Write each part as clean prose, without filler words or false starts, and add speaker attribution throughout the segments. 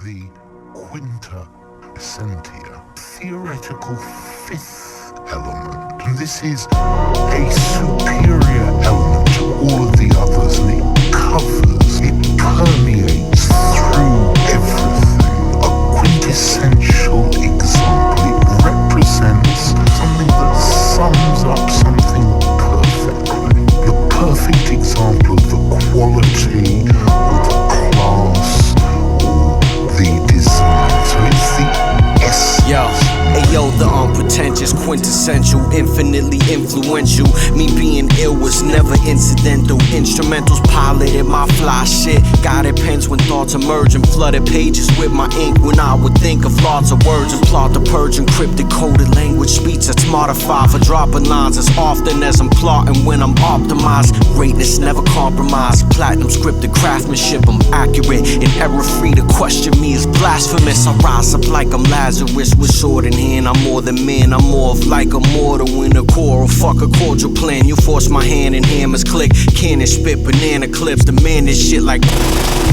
Speaker 1: the Quinta Essentia, theoretical fifth element. And this is a superior element to all of the others, and it covers, it permeates through everything. A quintessential example. It represents something that sums up something perfectly. The perfect example of the quality or the class or the design. So it's the essence.
Speaker 2: Yo, the unpretentious, quintessential, infinitely influential. Me being ill was never incidental. Instrumentals piloted my fly shit. Guided pens when thoughts emerge and flooded pages with my ink. When I would think of lots of words and plot to purge encrypted coded language speech that's modified for dropping lines as often as I'm plotting when I'm optimized. Greatness never compromised. Platinum scripted craftsmanship, I'm accurate and error free. To question me is blasphemous. I rise up like I'm Lazarus with sword in hand. I'm more than man, I'm more of like a mortal in a quarrel. Fuck a cordial plan. You force my hand and hammers click. Cannon spit banana clips. Demand this shit like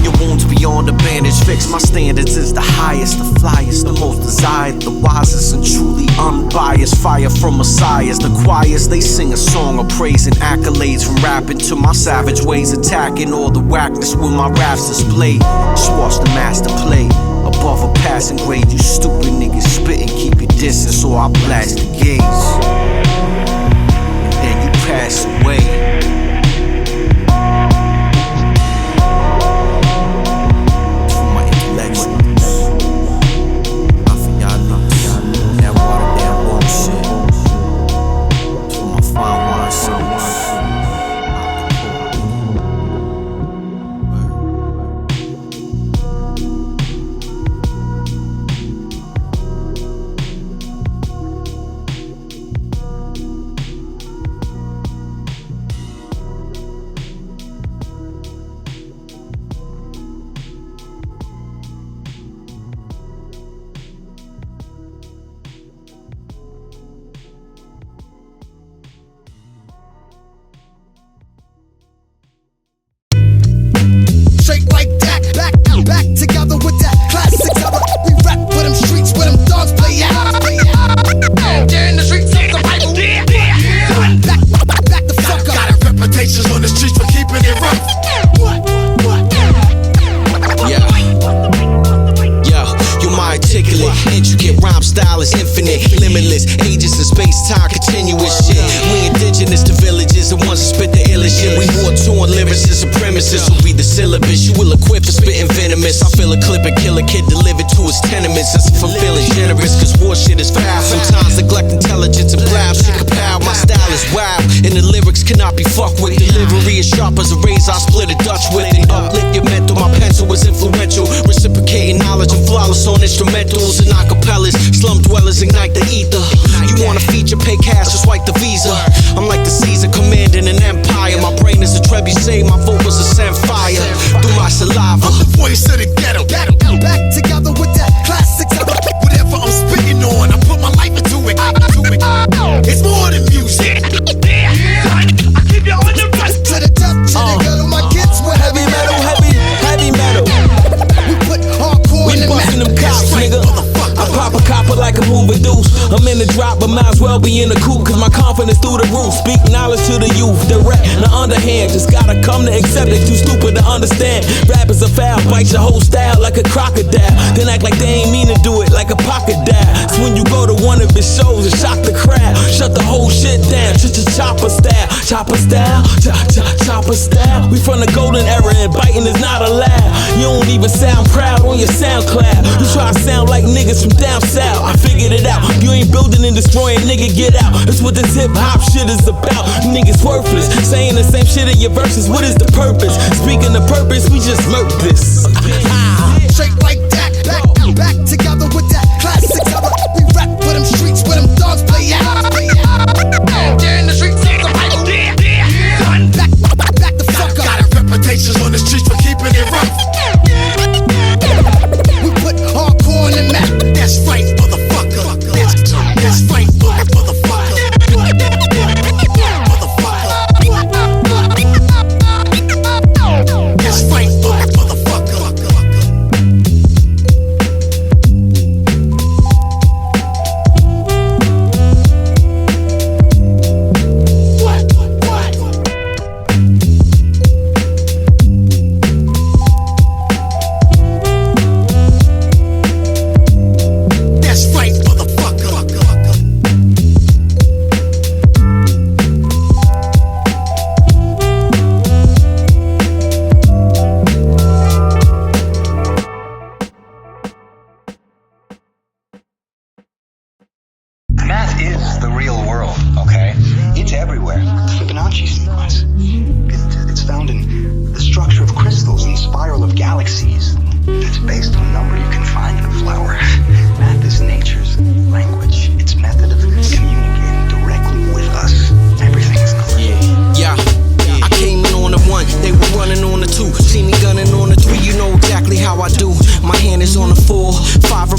Speaker 2: your wounds beyond the bandage fix. My standards is the highest, the flyest, the most desired, the wisest and truly unbiased. Fire from messiahs, the choirs, they sing a song of praise and accolades. From rapping to my savage ways, attacking all the whackness with my raps displayed. Just watch the master play. Above a passing grade, you stupid niggas spitting, keep your distance, so I blast the gaze. And then you pass away. For my intellectuals, not for y'all niggas, that watered down bullshit. For my fine wine songs.
Speaker 3: Back together with that classic color. We rap with them streets, where them dogs play out. They're in the streets, take the Bible. Back the fuck up. Got reputations on the streets for keeping it rough.
Speaker 2: You're my articulate, intricate rhyme style is infinite, limitless, ages and space-time, continuous shit. We indigenous to villages, the ones that spit the illest shit. We war-torn lyricists, supremacists who read the syllabus. You will equip for spitting venomous. I feel a clip and kill a kid delivered to his tenements. That's if I'm feeling generous, cause war shit is foul. Sometimes neglect intelligence and blab shit kapow. My style is wild, and the lyrics cannot be fucked with. Delivery is sharp as a razor, I split a Dutch with. And uplift your mental, my pencil is influential. Reciprocating knowledge and flawless on instrumentals and acapellas. Slum dwellers ignite the ether. You wanna feature, pay cash, just wipe the visa. I'm like the Caesar commanding an empire. My brain is a trebuchet, my vocals are send fire through my saliva.
Speaker 3: I'm the voice of the ghetto. Back together with that classic color. Whatever I'm spitting on, I put my life into it. It's more than music. I keep you on the run. To the top, to the ghetto, my kids were heavy metal.
Speaker 4: Heavy metal.
Speaker 3: We put hardcore in the
Speaker 4: bustin' them cops, nigga. I pop a copper like a moving deuce. I'm in the drop, but might as well be in the coupe, cause my confidence through the roof. Speak knowledge to the youth, direct, the underhand. Just gotta come to accept it, too stupid to understand. Rappers are foul, bite your whole style like a crocodile. Then act like they ain't mean to do it, like a pocket dial. So when you go to one of his shows and shock the crowd, shut the whole shit down, chopper style. Chopper style, chopper style. We from the golden era and biting is not allowed. You don't even sound proud on your SoundCloud. You try to sound like niggas from down south. I figured it out. You ain't building and destroying, nigga, get out. That's what this hip hop shit is about. Niggas worthless, saying the same shit in your verses. What is the purpose? Speaking of purpose, we just murk this.
Speaker 3: Straight like that. Back together with that classic color. We rap with them streets, where them dogs play out. They're in the streets, take the Bible. Back the fuck up. Got reputations on the streets for keeping it rough. We put hardcore on the map. That's right, motherfucker. That's right, motherfucker. That's right, motherfucker.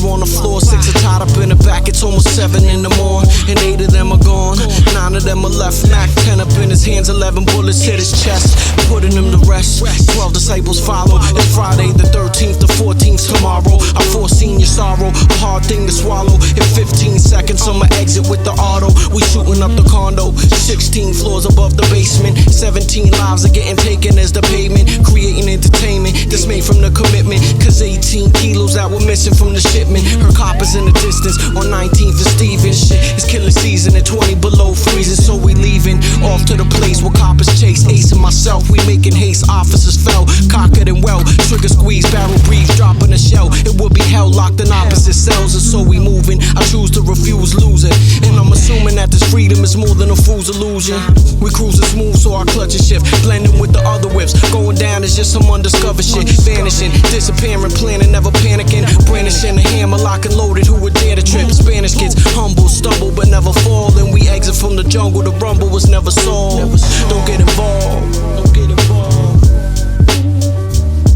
Speaker 2: are on the floor, 6 are tied up in the back. It's almost 7 in the morning, and 8 of them are gone. 9 of them are left. Nack 10 up in his hands, 11 bullets hit his chest, putting him to rest. 12 disciples follow. It's Friday the 13th, the 14th tomorrow. I foreseen your sorrow, a hard thing to swallow. In 15 seconds, I'ma exit with the auto. We shooting up the condo, 16 floors above the basement. 17 lives are getting taken as the pavement, creating entertainment dismay from the commitment. Cause 18 kilos that were missing from the shipment. Her coppers in the distance on 19th and Stevens. Shit, it's killing season at 20 below freezing, so we leaving off to the place where coppers chase. Ace and myself, we making haste. Officers fell, cocked and well. Trigger squeeze, barrel breathe, dropping a shell. It would be hell locked in opposite cells, and so we moving. I choose to refuse losing, and I'm assuming that this freedom is more than a fool's illusion. We cruising smooth, so our clutch and shift, blending with the other whips. Going down is just some undiscovered shit, vanishing, disappearing, planning, never panicking. Brandishing a hammer, lock and loaded. Who would dare to trip? Spanish kids humble, stumble, but never fall. And we exit from the jungle. The rumble was never solved. Don't get involved. Don't get involved.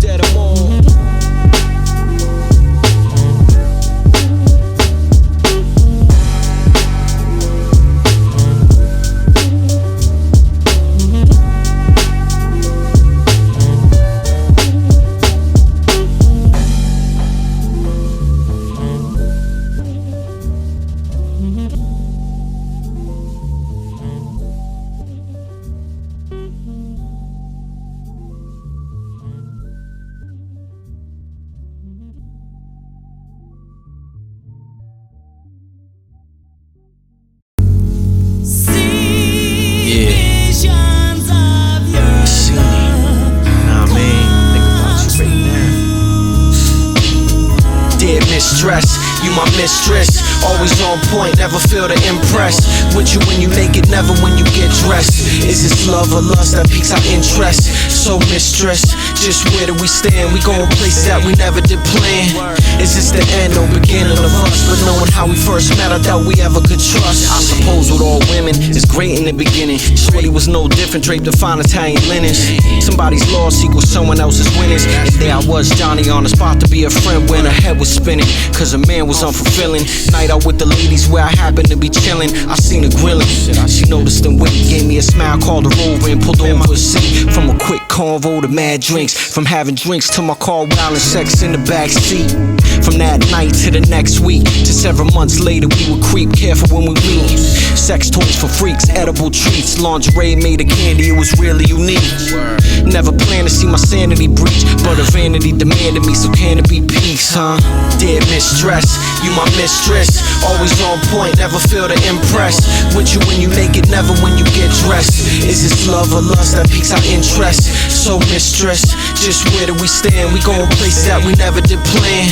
Speaker 2: Dead or more. Stress, you my mistress, always on point, never feel to impress. With you when you naked, never when you get dressed. Is this love or lust that piques our interest? So mistress, just where do we stand? We going places that we never did plan. Is this the end or beginning of us? But knowing how we first met, I doubt we ever could trust. I suppose with all women, it's great in the beginning. Shorty was no different, draped in fine Italian linens. Somebody's loss equals someone else's winnings. And there I was, Johnny on the spot to be a friend when her head was spinning. Cause a man was unfulfilling. Night out with the ladies where I happened to be chilling. I seen her grilling. She noticed and winked, gave me a smile, called her over and pulled over a seat. From a quick convo to mad drinks, from having drinks to my car wild and sex in the back seat. From that night to the next week, to several months later we would creep, careful when we meet. Sex toys for freaks, edible treats, lingerie made of candy, it was really unique. Never planned to see my sanity breach, but her vanity demanded me, so can it be peace, huh? Dear mistress, you my mistress, always on point, never feel to impress. With you when you naked, never when you get dressed. Is this love or lust that piques our interest? So mistress, just where do we stand? We going places that we never did plan.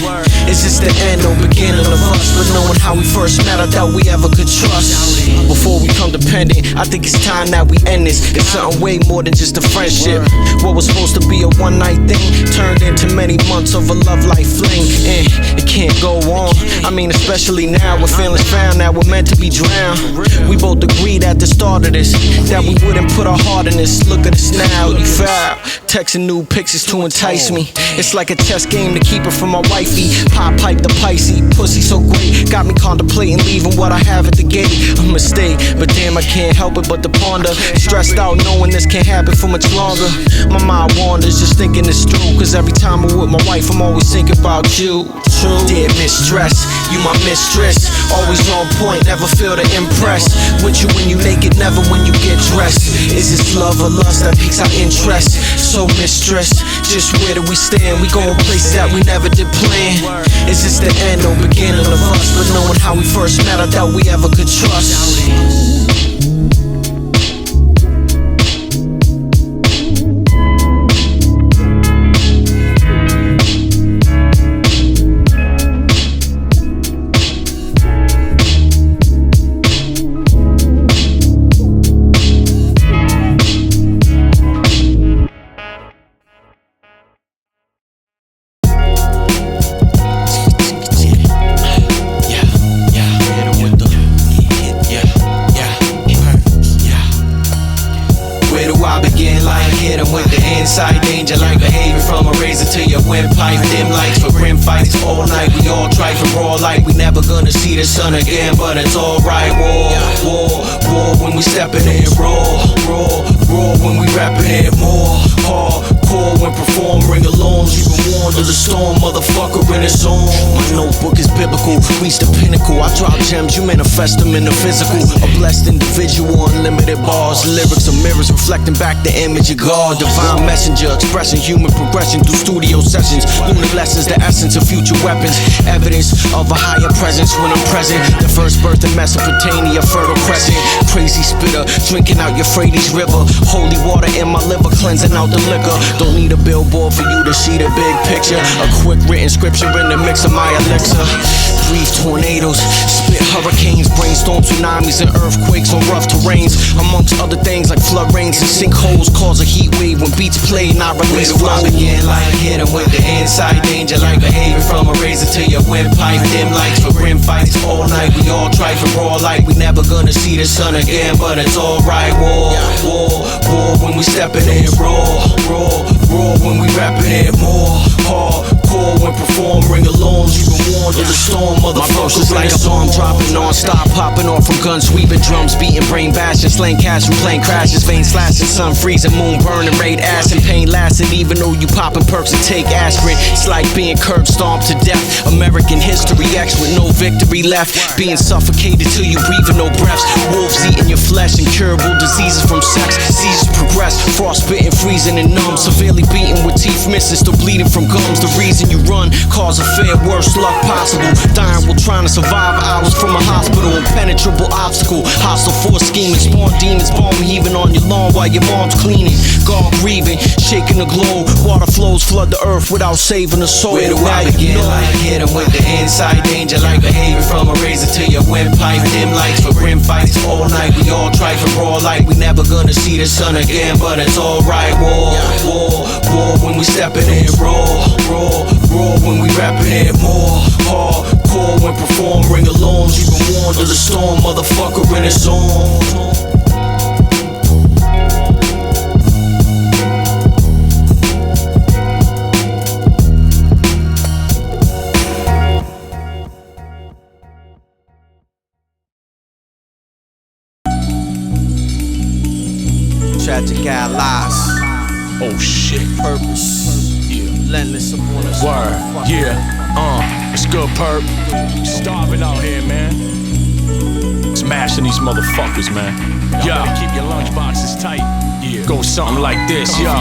Speaker 2: Is this the end or beginning of us? But knowing how we first met, I doubt we ever could trust. Before we come dependent, I think it's time that we end this. It's something way more than just a friendship. What was supposed to be a one night thing turned into many months of a love life fling. And it can't go on, I mean especially now with feelings found that we're meant to be drowned. We both agreed at the start of this that we wouldn't put our heart in this. Look at us now, you foul, texting new pictures to entice me. It's like a chess game to keep it from my wifey. Pop pipe the Pisces, pussy so great, got me contemplating leaving what I have at the gate. A mistake, but damn I can't help it but to ponder. Stressed out knowing this can't happen for much longer. My mind wanders just thinking this through, cause every time I'm with my wife I'm always thinking about you. True. Dear mistress, you my mistress, always on point, never feel to impress. With you when you naked, never when you get dressed. Is this love or lust that piques our interest? So mistress, just where do we stand? We going places that we never did plan. Is this the end or beginning of us? But knowing how we first met, I doubt we ever could trust. all try for raw like we never gonna see the sun again, but it's alright. War when we steppin' in, raw when we rapping it, more hardcore when perform, ring alongs, even warned of the storm, motherfucker in its own. My notebook is biblical, reach the pinnacle. I drop gems, you manifest them in the physical. A blessed individual, unlimited bars, lyrics are mirrors reflecting back the image of God. Divine messenger, expressing human progression through studio sessions. Lunar lessons, the essence of future weapons. Evidence of a higher presence when I'm present. The first birth in Mesopotamia, Fertile Crescent. Crazy spitter, drinking out Euphrates River. Holy water in my liver, cleansing out the liquor. Don't need a billboard for you to see the big picture. A quick written scripture in the mix of my elixir. Breathe tornadoes, spit hurricanes, brainstorm tsunamis and earthquakes on rough terrains. Amongst other things like flood rains and sinkholes cause a heat wave when beats play and I release flow. Again like hit 'em with the inside danger, like behavior from a razor to your windpipe. Dim lights for grim fights all night. We all try for raw like we never gonna see the sun again, but it's alright. War when we steppin' in, raw when we rapping it, more hardcore when perform, ring alongs, even warned of the storm, motherfuckers like a bomb dropping non-stop, popping off from guns, sweeping drums, beating brain bashing, slaying cash from plane crashes, veins slashing, sun freezing, moon burning, raid ass and pain lasting, even though you popping perks and take aspirin. It's like being curb stomped to death. American history X with no victory left, being suffocated till you breathing no breaths. Wolves eating your flesh, incurable diseases from sex. Seasons progress, frostbitten, freezing and numb, severely beaten with teeth missing, still bleeding from gums. The reason you run, cause a fear, worst luck possible. Dying while trying to survive hours from a hospital. Impenetrable obstacle, hostile force scheming. Spawn demons, bomb heaving on your lawn while your mom's cleaning. God grieving, shaking the globe. Water flows, flood the earth without saving a soul. Where do I begin? Like hit 'em with the inside danger, like behavior from a razor to your windpipe. Dim lights for grim fights all night. We all try for raw like we never gonna see the sun again, but it's alright. War when we steppin' in, raw when we rapping it, more hardcore when perform, ring alongs, even warned of the storm, motherfucker in its own. Tragic guy lies.
Speaker 4: Oh shit.
Speaker 2: Purpose.
Speaker 4: Yeah.
Speaker 2: Relentless upon us.
Speaker 4: Word. Yeah. It's good, perp. Starving out here, man. Smashing these motherfuckers, man. Yo. Keep your lunch boxes tight. Yeah. Go something like this, yo.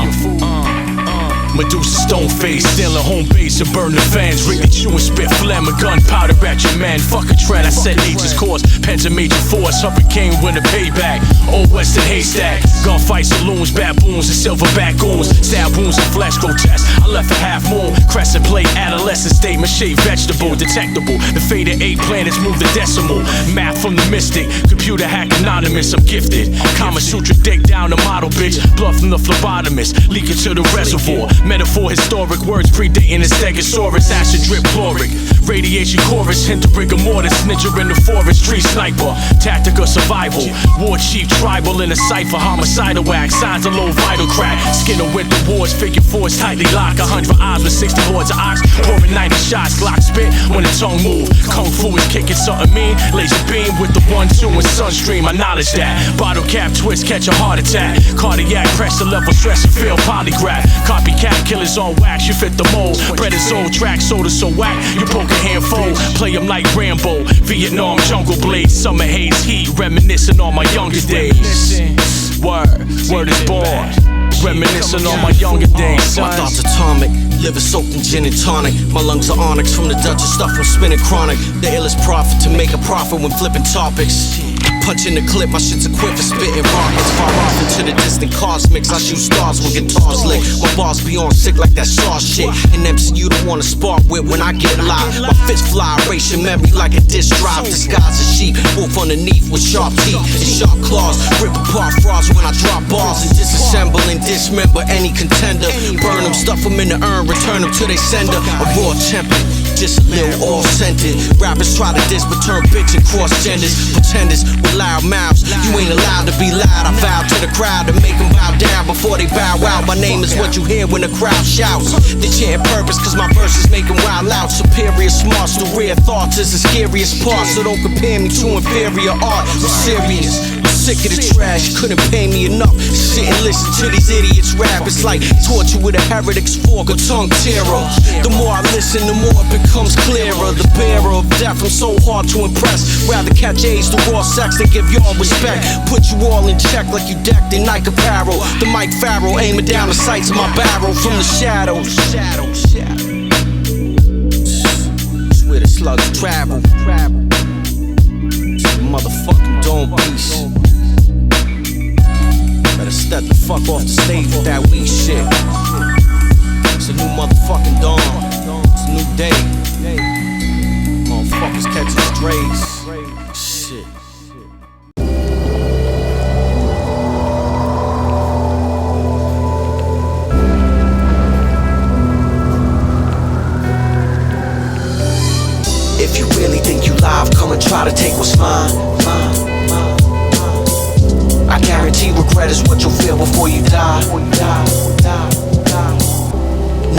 Speaker 4: Medusa stone face, stealing home base and burn the fans. Really chewing spit phlegm and gunpowder at your man. Fuck a trend, I set nature's course. Pens a major force, hurricane when the payback. Old Western haystack, gunfight saloons, baboons and silverback goons. Stab wounds and flesh grotesque. I left a half moon, crescent plate, adolescent state, mache vegetable, detectable. The faded 8 planets move the decimal. Math from the mystic, computer hack anonymous. I'm gifted. Kama Sutra dick down the model bitch. Blood from the phlebotomist, leaking to the reservoir. Metaphor historic words predating the stegosaurus. Acid drip chloric, radiation chorus. Hint of rigor mortis, ninja in the forest. Tree sniper, tactic of survival. War chief tribal in a cipher. Homicidal wax, signs of low vital crack. Skin of winter wars, figure fours tightly lock. 100 odds with 60 hordes of ox. Pouring 90 shots, Glock spit when the tongue move. Kung fu is kicking something mean. Laser beam with the 1-2 and sunstream. I knowledge that. Bottle cap twist, catch a heart attack. Cardiac pressure level, stress and feel polygraph. Copycat killers on wax, you fit the mold. Bread is old track, soda so whack. You poke a handful, play them like Rambo. Vietnam jungle blades, summer haze heat. Reminiscing on my younger days. Word is born. Reminiscing on my younger days.
Speaker 2: My thoughts atomic, liver soaked in gin and tonic. My lungs are onyx from the Dutchess stuff from spinning chronic. The illest prophet to make a profit when flipping topics. Punching the clip, my shit's equipped for spitting rockets. Far off into the distant cosmics, I shoot stars when guitars lick. My bars be on sick like that sauce shit. An MC you don't wanna spark with when I get live. My fists fly, erase your memory like a disc drive. Disguise a sheep, wolf underneath with sharp teeth and sharp claws. Rip apart frauds when I drop bars and disassemble and dismember any contender. Burn them, stuff them in the urn, return them to their sender. A raw temper. just a little off-centered. Rappers try to diss but turn bitch and cross genders. Pretenders with loud mouths, you ain't allowed to be loud. I vow to the crowd to make them bow down before they bow out. My name is what you hear when the crowd shouts. They chant purpose cause my verses make them wild out. Superior smarts, the rare thoughts is the scariest part. So don't compare me to inferior art. I'm serious, I'm sick of the trash. You couldn't pay me enough to sit and listen to these idiots rap. It's like torture with a heretic's fork or tongue terror. The more I listen, the more it becomes clearer. The bearer of death, I'm so hard to impress. Rather catch AIDS to raw sex than give y'all respect. Put you all in check like you decked in Nike apparel. The Mike Farrell aiming down the sights of my barrel from the shadows. It's where the slugs travel. Motherfucking dome piece. Better step the fuck off the stage with that weak shit. It's a new motherfucking dawn. It's a new day. Motherfuckers catching strays. Shit. If you really think you live, come and try to take what's mine. I guarantee regret is what you'll feel before you die.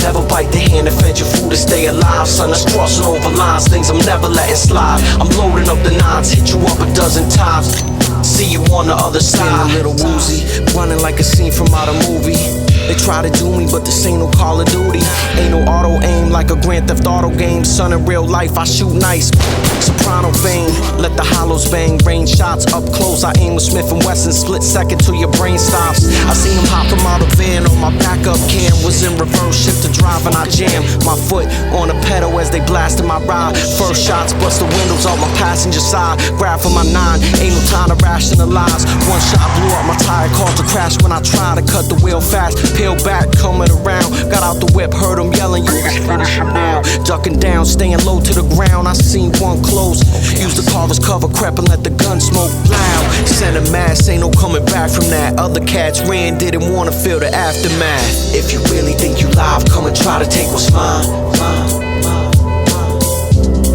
Speaker 2: Never bite the hand that fed your food to stay alive. Son, that's crossing over lines, things I'm never letting slide. I'm loading up the nines, hit you up a dozen times. See you on the other side. A little woozy, running like a scene from out a movie. They try to do me, but this ain't no Call of Duty. Ain't no auto aim like a Grand Theft Auto game. Son, in real life, I shoot nice. Soprano fame, let the hollows bang. Rain shots up close, I aim with Smith & Wesson. Split second till your brain stops. I seen him hop from out a van on my backup cam. Was in reverse, shift to drive and I jam. My foot on the pedal as they blasted my ride. First shots bust the windows off my passenger side. Grab for my 9, ain't no time to rationalize. One shot blew up my tire, caused a crash when I tried to cut the wheel fast. Peel back, coming around. Got out the whip, heard him yelling, you can finish him now. Ducking down, staying low to the ground. I seen one close. Used the carver's cover, crept and let the gun smoke loud. Sent a mass, ain't no coming back from that. Other cats ran, didn't wanna feel the aftermath. If you really think you live, come and try to take what's mine.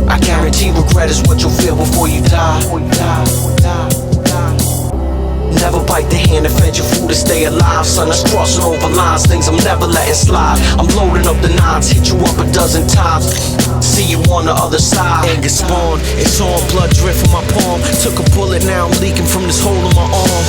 Speaker 2: I guarantee regret is what you'll feel before you die. Never bite the hand that fed your food to stay alive. Son, that's crossing over lines, things I'm never letting slide. I'm loading up the nines, hit you up a dozen times. See you on the other side. Anger spawn, it's on, blood drip from my palm. Took a bullet, now I'm leaking from this hole in my arm.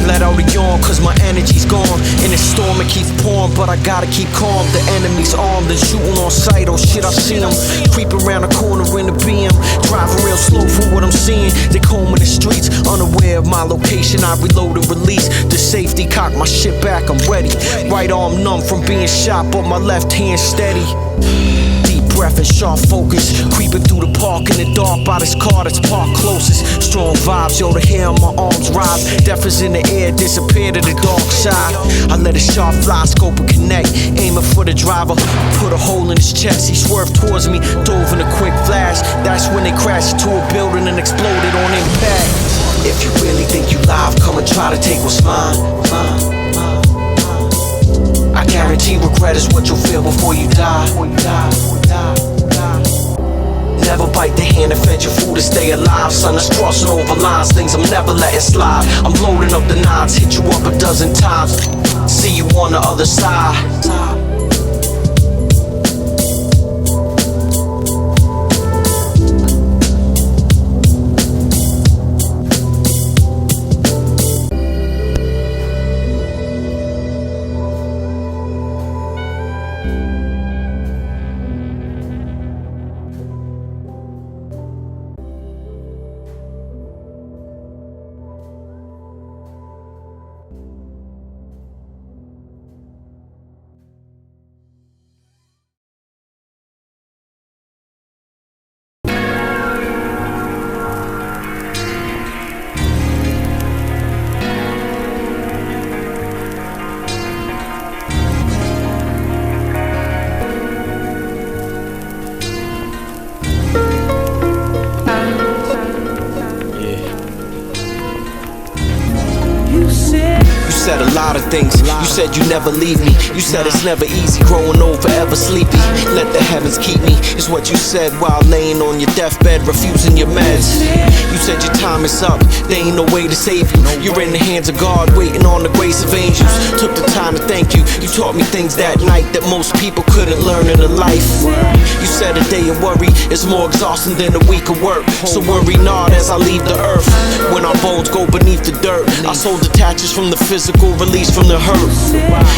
Speaker 2: Let out a yawn, cause my energy's gone. In this storm it keeps pouring, but I gotta keep calm. The enemy's armed, they're shooting on sight. Oh shit, I see them creep around the corner in the BM. Driving real slow for what I'm seeing. They combing the streets, unaware of my location. I reload and release the safety, cock my shit back, I'm ready. Right arm numb from being shot, but my left hand steady. Deep breath and sharp focus, creeping through the park in the dark by this car that's parked closest. Strong vibes, yo, the hair on my arms rise. Death is in the air, disappear to the dark side. I let a sharp fly scope and connect, aiming for the driver. Put a hole in his chest, he swerved towards me, dove in a quick flash. That's when they crashed into a building and exploded on impact. If you really think you live, come and try to take what's mine. I guarantee regret is what you'll feel before you die. Never bite the hand that fed your food to stay alive. Son, that's crossing over lines, things I'm never letting slide. I'm loading up the nines, hit you up a dozen times. See you on the other side. lot of things. You said you never leave me. You said it's never easy growing old, forever sleepy. Let the heavens keep me, is what you said while laying on your deathbed, refusing your meds. You said your time is up, there ain't no way to save you. You're in the hands of God, waiting on the grace of angels. Took the time to thank you. You taught me things that night that most people couldn't learn in a life. You said a day of worry is more exhausting than a week of work. So worry not as I leave the earth. When our bones go beneath the dirt, our soul detaches from the physical, released from the hurt.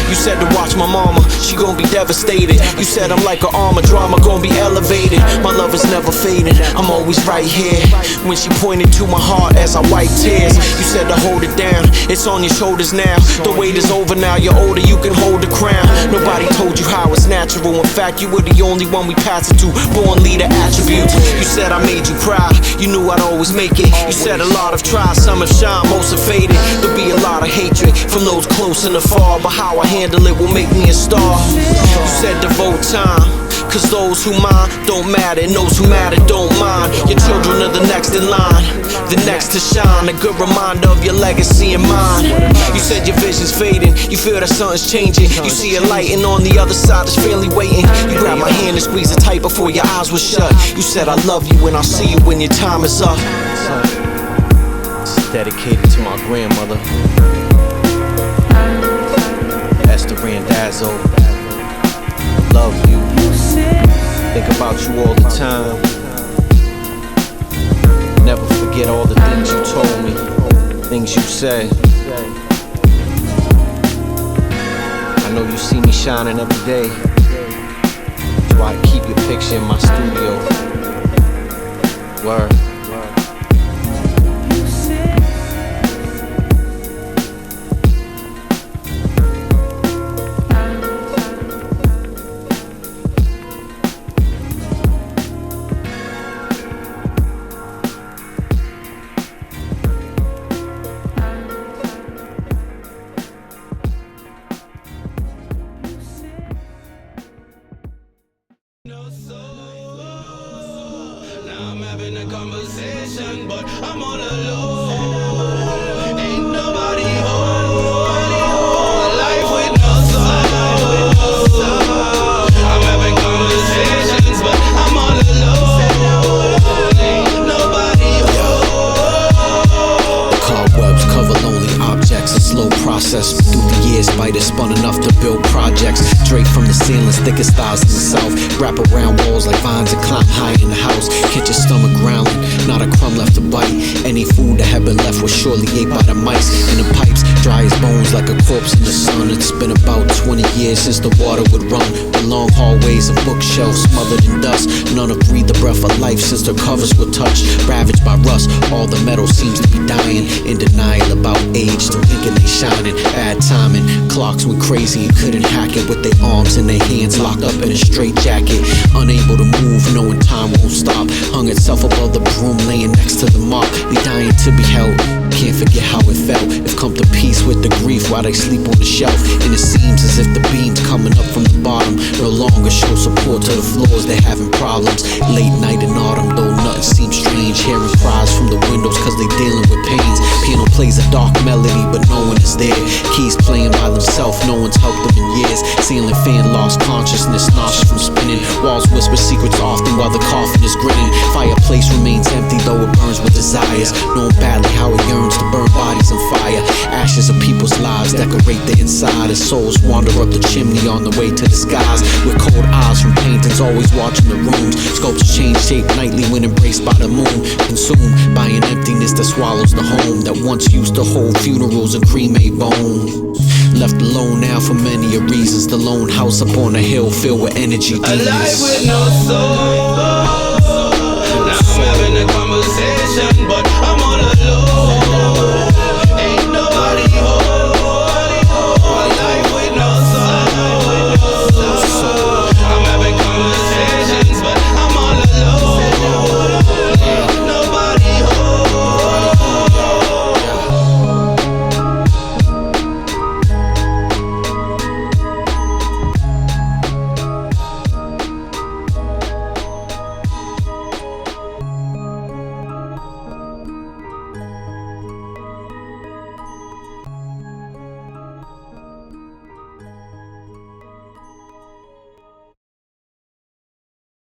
Speaker 2: You said to watch my mama, she gon' be devastated. You said I'm like an armor, drama gon' be elevated. My love is never fading, I'm always right here. When she pointed to my heart as I wipe tears, you said to hold it down, it's on your shoulders now. The weight is over now, you're older, you can hold the crown. Nobody told you how it's natural. In fact, you were the only one we passed it to. Born leader attributes. You said I made you proud, you knew I'd always make it. You said a lot of tries, some have shined, most have faded. There'll be a lot of hatred from those close and afar, but how I handle it will make me a star. You said devote time, cause those who mind don't matter, and those who matter don't mind. Your children are the next in line, the next to shine. A good reminder of your legacy and mine. You said your vision's fading, you feel that something's changing. You see a light and on the other side is family waiting. You grabbed my hand and squeezed it tight before your eyes were shut. You said I love you and I'll see you when your time is up. It's dedicated to my grandmother, Estee Randazzo. Love you, think about you all the time. Never forget all the things you told me, things you said. I know you see me shining every day, so I keep your picture in my studio. Word.
Speaker 5: I'm having a conversation, but I'm all alone. Ain't nobody home. Life with no soul. I'm having conversations, but I'm all alone. Ain't nobody home.
Speaker 2: Cobwebs cover lonely objects, a slow process. Through the years, spiders spun enough to build projects. Draped from the ceilings, thickest styles in the south. Wrap around walls like vines and climb high in the house. Catch your stomach growling, not a crumb left to bite. Any food that had been left was surely ate by the mice. In the pipes, dry as bones like a corpse in the sun. It's been about 20 years since the water would run. The long hallways and bookshelves smothered in dust. None have breathed the breath of life since their covers were touched. Ravaged by rust, all the metal seems to be dying. In denial about age, still thinking they shining. Bad timing, clocks went crazy and couldn't hack it. With their arms and their hands locked up in a straight jacket. Unable to move, knowing time won't stop. Hung itself above the broom, laying next to the mark. They dying to be held, can't forget how it felt. If come to peace with the grief while they sleep on the shelf. And it seems as if the beams coming up from the bottom no longer show support to the floors, they're having problems. Late night in autumn, though nothing seems strange. Hearing cries from the windows cause they dealing with pains. Piano plays a dark melody but no one is there. Keys playing by themselves, no one's helped them in years. Ceiling fan lost consciousness, nauseous from spinning. Walls whisper secrets often while the coffin is grinning. Fireplace remains empty though it burns with desires. Knowing badly how it yearns to burn bodies on fire. Ashes of people's lives decorate the inside as souls wander up the chimney on the way to the skies. With cold eyes from paintings always watching the rooms. Sculptures change shape nightly when embraced by the moon. Consumed by an emptiness that swallows the home that once used to hold funerals and cremate bones. Left alone now for many a reasons. The lone house up on a hill filled with energy demons.
Speaker 5: A life with no soul.